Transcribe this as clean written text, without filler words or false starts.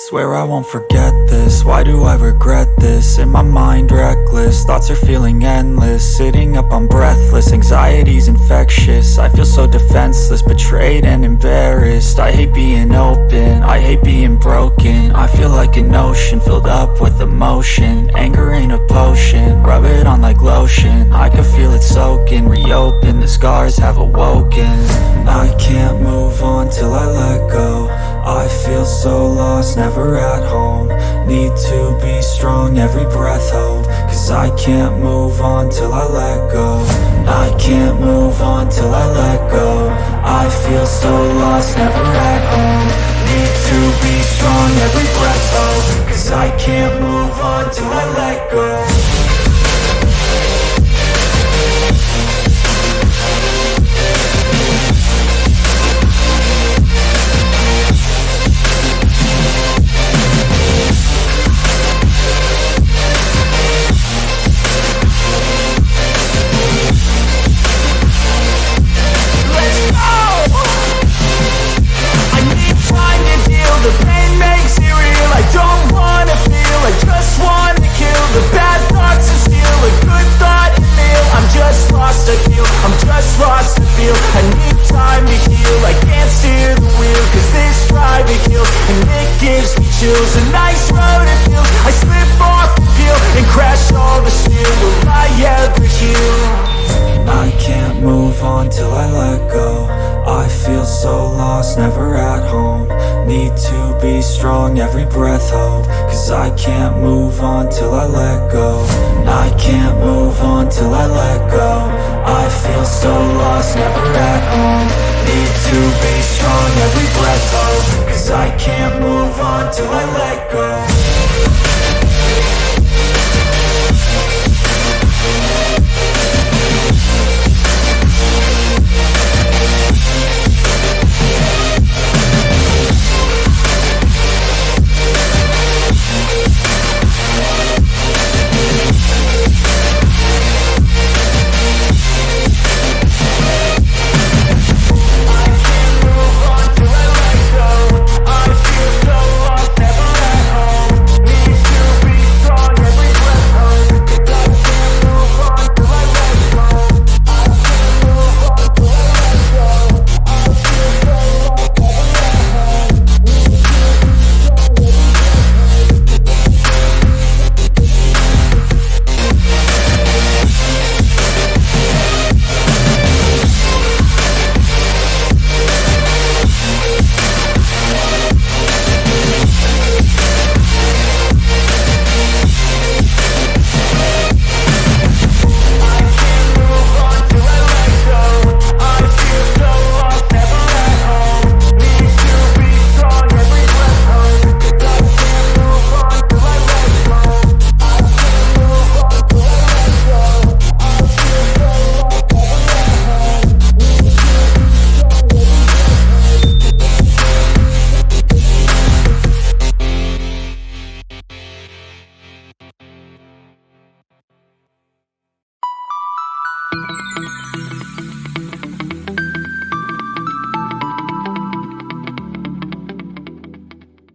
Swear I won't forget this, why do I regret this? In my mind reckless, thoughts are feeling endless. Sitting up I'm breathless, anxiety's infectious. I feel so defenseless, betrayed and embarrassed. I hate being open, I hate being broken. I feel like an ocean filled up with emotion. Anger ain't a potion, rub it on like lotion. I can feel it soaking, reopen, the scars have awoken. I can't move on till I let go. I feel so lost, never at home. Need to be strong, every breath hold. Cause I can't move on till I let go. I can't move on till I let go. I feel so lost, never at home. Need to be strong, every breath hold. Cause I can't move on till I let go. The pain makes it real, I don't wanna feel, I just wanna kill the bad thoughts and steal a good thought and meal. I'm just lost, I feel, I'm just lost, I feel. I need time to heal, I can't steer the wheel. Cause this drive it kills, and it gives me chills. A nice road it feels, I slip off the peel and crash all the steel. Will I ever heal? I can't move on till I let go. I feel so lost, never at home. Need to be strong, every breath hold. Cause I can't move on till I let go. I can't move on till I let go. I feel so lost, never at home.